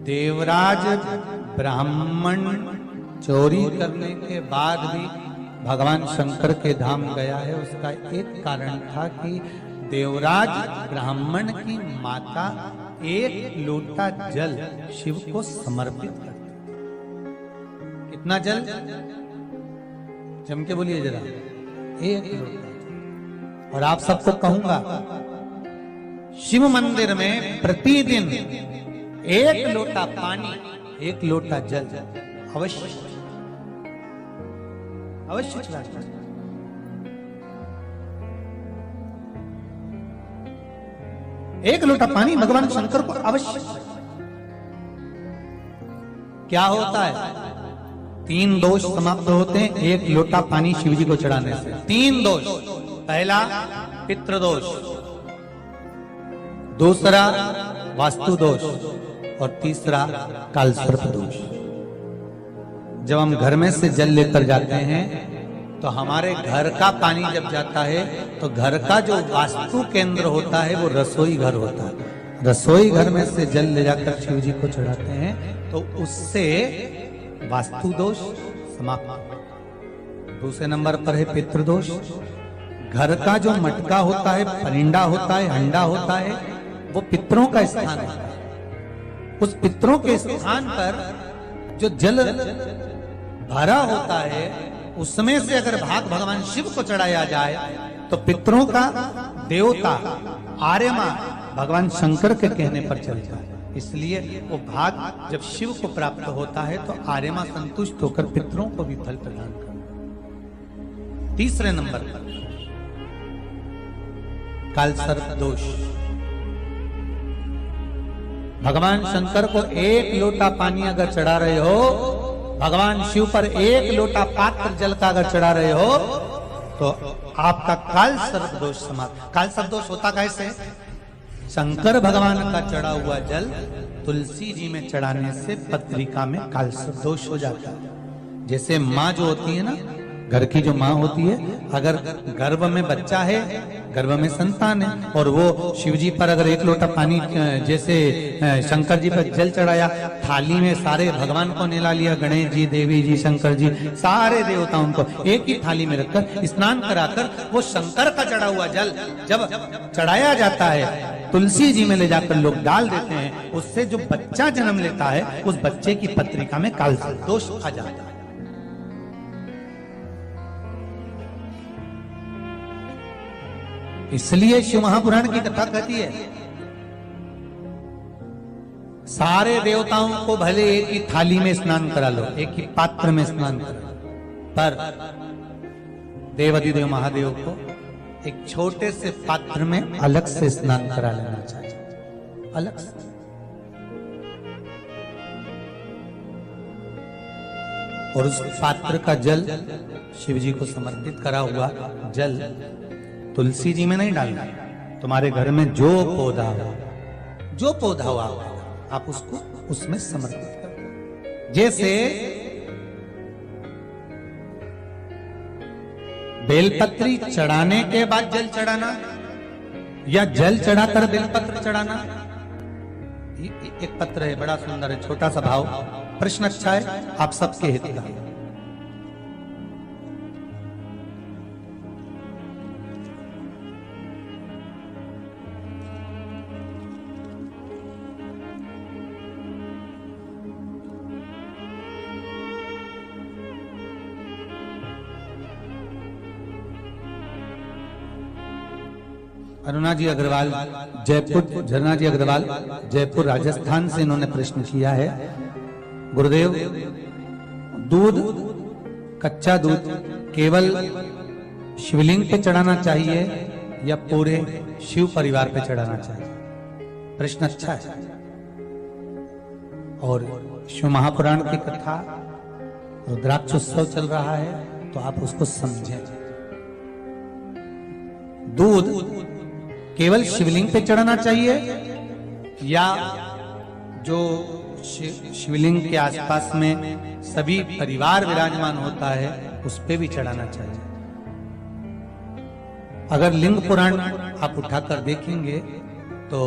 देवराज ब्राह्मण चोरी करने के बाद भी भगवान शंकर के धाम गया है। उसका एक कारण था कि देवराज ब्राह्मण की माता एक लोटा जल शिव को समर्पित करती। कितना जल? जम के बोलिए जरा। एक लोटा। और आप सबको कहूंगा, शिव मंदिर में प्रतिदिन एक लोटा पानी, एक लोटा जल अवश्य अवश्य चढ़ाना। एक लोटा पानी भगवान शंकर को अवश्य। क्या होता है? 3 दोष समाप्त होते हैं एक लोटा पानी शिव जी को चढ़ाने से। 3 दोष। पहला पितृदोष, दूसरा वास्तु दोष और तीसरा कालसर्प दोष। जब हम घर में से जल लेकर जाते हैं तो हमारे घर का पानी जब जाता है तो घर का जो वास्तु केंद्र होता है वो रसोई घर होता है। रसोई घर में से जल ले जाकर शिव जी को चढ़ाते हैं तो उससे वास्तु दोष समाप्त। दूसरे नंबर पर है पितृदोष। घर का जो मटका होता है, परिंदा होता है, हंडा होता है, वो पितरों का स्थान होता है। उस पितरों के स्थान पर जो जल भरा होता है उसमें से अगर भाग भगवान शिव को चढ़ाया जाए तो पितरों का देवता आर्यमा भगवान शंकर के कहने पर चलता है। इसलिए वो भाग जब शिव को प्राप्त होता है तो आर्यमा संतुष्ट होकर पितरों को भी फल प्रदान करता है। तीसरे नंबर पर कालसर्प दोष। भगवान शंकर को एक लोटा पानी अगर चढ़ा रहे हो, भगवान शिव पर एक लोटा पात्र जल का अगर चढ़ा रहे हो तो आपका कालसर्प दोष समाप्त। कालसर्प दोष होता कैसे? शंकर भगवान का चढ़ा हुआ जल तुलसी जी में चढ़ाने से पत्रिका में कालसर्प दोष हो जाता है। जैसे माँ जो होती है ना, घर की जो माँ होती है, अगर गर्भ में बच्चा है, गर्भ में संतान है और वो शिव जी पर अगर एक लोटा पानी जैसे शंकर जी पर जल चढ़ाया, थाली में सारे भगवान को नेला लिया, गणेश जी, देवी जी, शंकर जी, सारे देवताओं को एक ही थाली में रखकर स्नान कराकर वो शंकर का चढ़ा हुआ जल जब चढ़ाया जाता है तुलसी जी में ले जाकर लोग डाल देते हैं, उससे जो बच्चा जन्म लेता है उस बच्चे की पत्रिका में कालसर्प दोष आ जाता है। इसलिए शिव महापुराण की कथा कहती है सारे देवताओं को भले एक ही थाली में स्नान करा लो, एक ही पात्र में स्नान करा लो, पर देवाधिदेव महादेव को एक छोटे से पात्र में अलग से स्नान करा लेना चाहिए, अलग से। और उस पात्र का जल शिव जी को समर्पित करा हुआ जल तुलसी जी में नहीं डालना। तुम्हारे घर में जो पौधा हो आप उसको उसमें समर्पित करो। जैसे बेलपत्री चढ़ाने के बाद जल चढ़ाना या जल चढ़ाकर बेलपत्र चढ़ाना। एक पत्र है, बड़ा सुंदर है, छोटा सा भाव, प्रश्न अच्छा है, आप सबके हित का। अरुणा जी अग्रवाल जयपुर, झरना जी अग्रवाल जयपुर राजस्थान से इन्होंने प्रश्न किया है, गुरुदेव दूध, कच्चा दूध केवल शिवलिंग पे चढ़ाना चाहिए या पूरे शिव परिवार पे चढ़ाना चाहिए? प्रश्न अच्छा है। और शिव महापुराण की कथा रुद्राक्ष उत्सव चल रहा है तो आप उसको समझें। दूध केवल शिवलिंग पे चढ़ाना चाहिए या जो शिवलिंग के आसपास में सभी परिवार विराजमान होता है उस पे भी चढ़ाना चाहिए? अगर लिंग पुराण आप उठाकर देखेंगे तो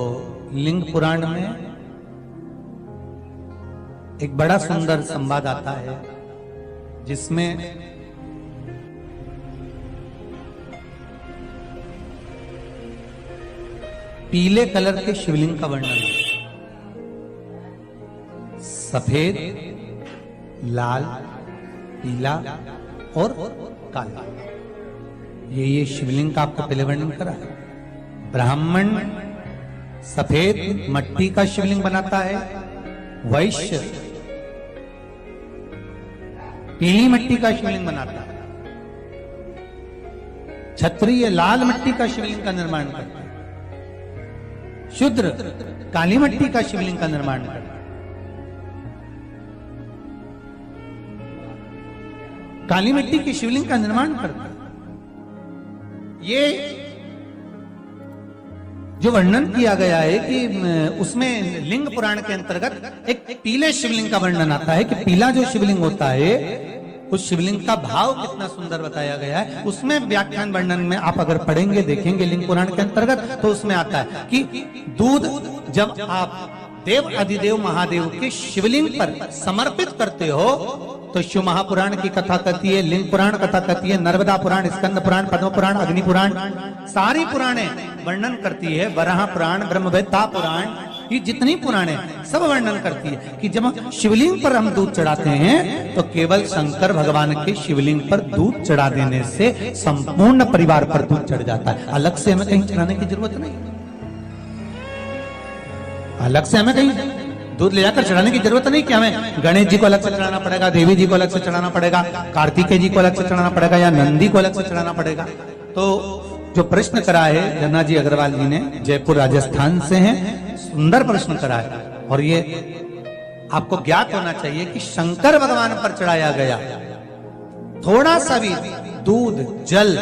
लिंग पुराण में एक बड़ा सुंदर संवाद आता है जिसमें पीले कलर के शिवलिंग का वर्णन है। सफेद, लाल, पीला और काला, ये शिवलिंग का आपको पहले वर्णन करा है। ब्राह्मण सफेद मट्टी का शिवलिंग बनाता है, वैश्य पीली मिट्टी का शिवलिंग बनाता है, क्षत्रिय लाल मिट्टी का शिवलिंग का निर्माण करता है, शूद्र काली मिट्टी का शिवलिंग का निर्माण करता है। काली मिट्टी की शिवलिंग का निर्माण करता है। ये जो वर्णन किया गया है कि उसमें लिंग पुराण के अंतर्गत एक पीले शिवलिंग का वर्णन आता है कि पीला जो शिवलिंग होता है उस शिवलिंग का भाव कितना सुंदर बताया गया है। उसमें व्याख्यान वर्णन में आप अगर पढ़ेंगे देखेंगे लिंग पुराण के अंतर्गत तो उसमें आता है कि दूध जब आप देव अधिदेव महादेव के शिवलिंग पर समर्पित करते हो तो शिव महापुराण की कथा कहती है, लिंग पुराण कथा कहती है, नर्मदा पुराण, स्कंद पुराण, पद्म पुराण, अग्नि पुराण, सारी पुराणे वर्णन करती है। वराह पुराण, ब्रह्मवेत्ता पुराण, ये जितनी पुराणे सब वर्णन करती है कि जब शिवलिंग पर हम दूध चढ़ाते हैं तो केवल शंकर भगवान के शिवलिंग पर दूध चढ़ा देने से संपूर्ण परिवार पर दूध चढ़ जाता है। अलग से हमें कहीं चढ़ाने की जरूरत नहीं, अलग से हमें कहीं दूध ले जाकर चढ़ाने की जरूरत नहीं कि हमें गणेश जी को अलग से चढ़ाना पड़ेगा, देवी जी को अलग से चढ़ाना पड़ेगा, कार्तिकेय जी को अलग से चढ़ाना पड़ेगा या नंदी को अलग से चढ़ाना पड़ेगा। तो जो प्रश्न करा है जन्ना जी अग्रवाल जी ने, जयपुर राजस्थान से हैं, सुंदर प्रश्न करा है। और ये आपको ज्ञात होना चाहिए कि शंकर भगवान पर चढ़ाया गया थोड़ा सा भी दूध जल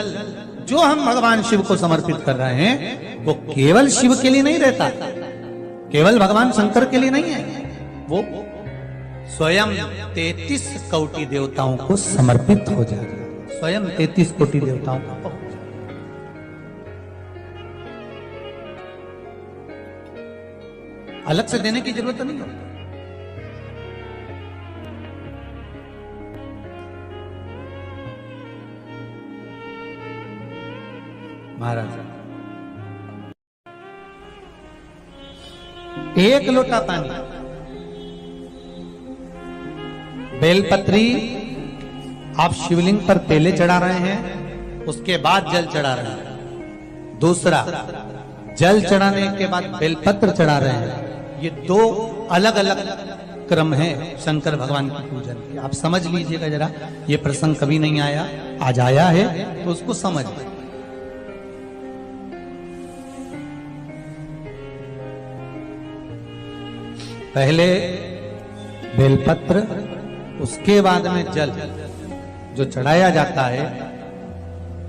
जो हम भगवान शिव को समर्पित कर रहे हैं वो केवल शिव के लिए नहीं रहता, केवल भगवान शंकर के लिए नहीं है, वो स्वयं 33 कोटि देवताओं को समर्पित हो जाएगा, स्वयं 33 कोटि देवताओं को। अलग से देने की जरूरत नहीं होती। महाराज एक लोटा पानी, बेलपत्री आप शिवलिंग पर पहले चढ़ा रहे हैं, उसके बाद जल चढ़ा रहे हैं। दूसरा, जल चढ़ाने के बाद बेलपत्र चढ़ा रहे हैं। ये दो अलग अलग क्रम है शंकर भगवान की पूजन के। आप समझ लीजिएगा जरा, ये प्रसंग कभी नहीं आया, आज आया है तो उसको समझ। पहले बेलपत्र, उसके बाद में जल जो चढ़ाया जाता है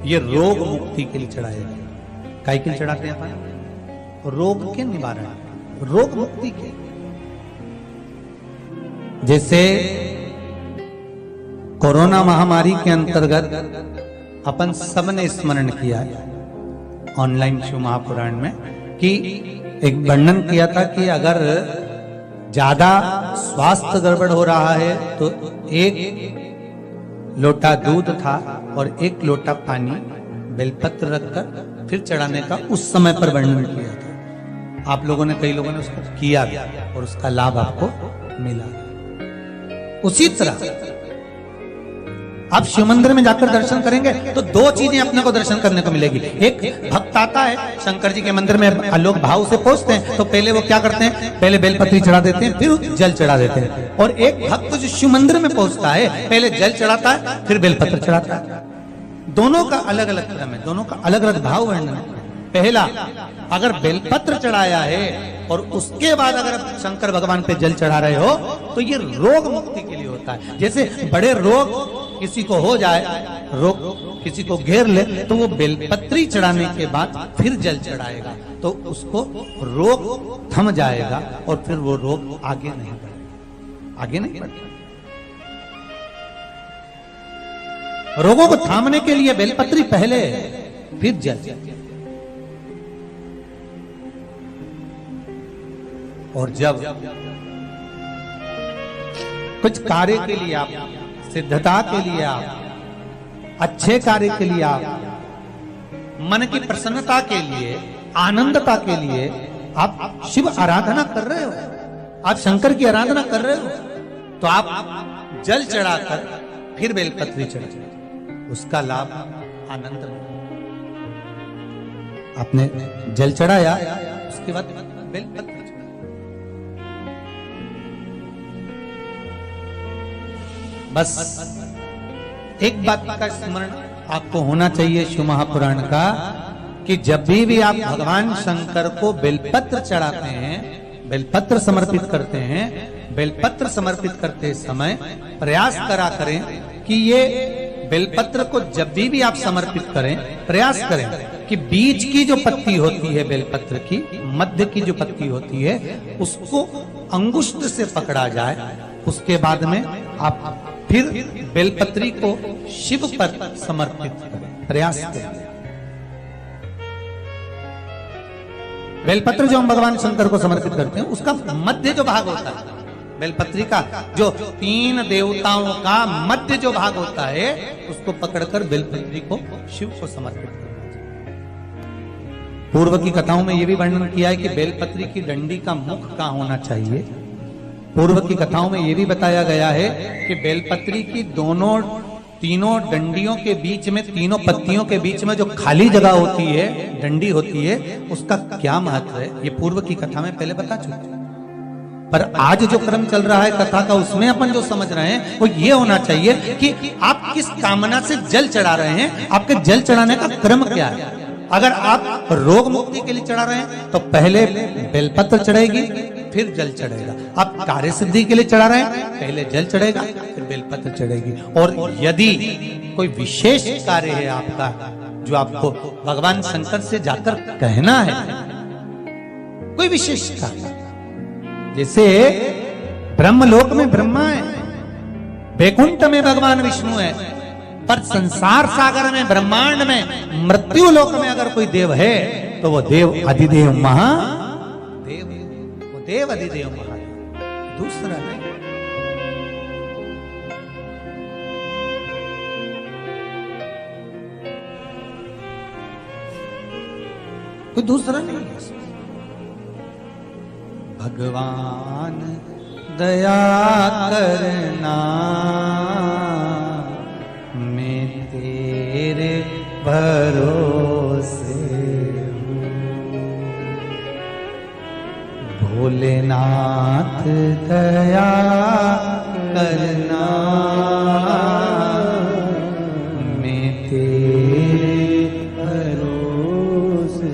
ये रोग मुक्ति के लिए चढ़ाया जाता है। काहे के लिए चढ़ाते हैं अपन? रोग के निवारण, रोग मुक्ति के। जैसे कोरोना महामारी के अंतर्गत अपन सबने स्मरण किया ऑनलाइन शिव महापुराण में कि एक वर्णन किया था कि अगर ज्यादा स्वास्थ्य गड़बड़ हो रहा है तो एक लोटा दूध था और एक लोटा पानी बेलपत्र रखकर फिर चढ़ाने का उस समय पर वर्णन किया था। आप लोगों ने, कई लोगों ने उसको किया गया और उसका लाभ आपको मिला। उसी तरह आप शिव मंदिर में जाकर दर्शन करेंगे तो दो चीजें अपने को दर्शन करने को मिलेगी। एक भक्त आता है शंकर जी के मंदिर में, लोग भाव से पहुंचते हैं तो पहले वो क्या करते हैं, पहले बेलपत्री चढ़ा देते हैं फिर जल चढ़ा देते हैं। और एक भक्त जो शिव मंदिर में पहुंचता है पहले जल चढ़ाता है फिर बेलपत्र चढ़ाता है। दोनों का अलग अलग क्रम है, दोनों का अलग अलग भाव वर्णन है। पहला, अगर बेलपत्र चढ़ाया है और उसके बाद अगर शंकर भगवान पे जल चढ़ा रहे हो तो ये रोग मुक्ति के लिए होता है। जैसे बड़े रोग किसी को हो जाए, रोग किसी को घेर ले तो वो बेलपत्री चढ़ाने के बाद फिर जल चढ़ाएगा तो उसको रोग थम जाएगा और फिर वो रोग आगे नहीं बढ़ेगा, आगे नहीं बढ़ेगा। रोगों को थामने के लिए बेलपत्री पहले फिर जल। और जब कुछ कार्य के लिए आप, सिद्धता के लिए आप, अच्छे कार्य के लिए आप, मन की प्रसन्नता के लिए, आनंदता के लिए आप शिव आराधना कर रहे हो, आप शंकर की आराधना कर रहे हो, तो आप जल चढ़ाकर फिर बेलपत्री चढ़ाइए, उसका लाभ आनंद में। आपने जल चढ़ाया, उसके बाद बेलपत्री चढ़ाई। बस एक बात का स्मरण आपको होना चाहिए शिव महापुराण का, कि जब भी आप भगवान शंकर को बेलपत्र चढ़ाते हैं, बेलपत्र समर्पित करते हैं, बेलपत्र समर्पित करते समय प्रयास करा करें कि ये बेलपत्र को जब भी आप समर्पित करें, प्रयास करें कि बीच की जो पत्ती होती है बेलपत्र की, मध्य की जो पत्ती होती है, उसको अंगुष्ठ से पकड़ा जाए। उसके बाद में आप फिर बेलपत्री को शिव पर समर्पित करें, प्रयास करें। बेलपत्र जो हम भगवान शंकर को समर्पित करते हैं, उसका मध्य जो भाग होता है, बेलपत्री का जो 3 देवताओं का मध्य जो भाग होता है, उसको पकड़कर बेलपत्री को शिव को समर्पित करना चाहिए। पूर्व की कथाओं में यह भी वर्णन किया है कि बेलपत्री की डंडी का मुख कहां होना चाहिए। पूर्व की कथाओं में यह भी बताया गया है कि बेलपत्री की तीनों डंडियों के बीच में, तीनों पत्तियों के बीच में जो खाली जगह होती है, डंडी होती है, उसका क्या महत्व है, ये पूर्व की कथा में पहले बता चुके। पर आज जो क्रम चल रहा है कथा का, उसमें अपन जो समझ रहे हैं वो ये होना चाहिए कि आप किस कामना से जल चढ़ा रहे हैं, आपके जल चढ़ाने का क्रम क्या है। अगर आप रोग मुक्ति के लिए चढ़ा रहे हैं तो पहले बेलपत्र चढ़ेगी, फिर जल चढ़ेगा। आप कार्य सिद्धि के लिए चढ़ा रहे हैं, पहले जल चढ़ेगा, फिर बेलपत्र चढ़ेगी। और यदि कोई विशेष कार्य है आपका, जो आपको भगवान शंकर से जाकर कहना है, कोई विशेष कार्य, जैसे ब्रह्मलोक में ब्रह्मा है, वैकुंठ में भगवान विष्णु है, पर संसार सागर में, ब्रह्मांड में, मृत्यु लोक में अगर कोई देव है तो वो देव अधिदेव महादेव, वो देव अधिदेव महादेव, दूसरा नहीं। कोई दूसरा नहीं है। भगवान दया करना, मैं तेरे भरोसे हूँ। भोलेनाथ दया करना, मैं तेरे भरोसे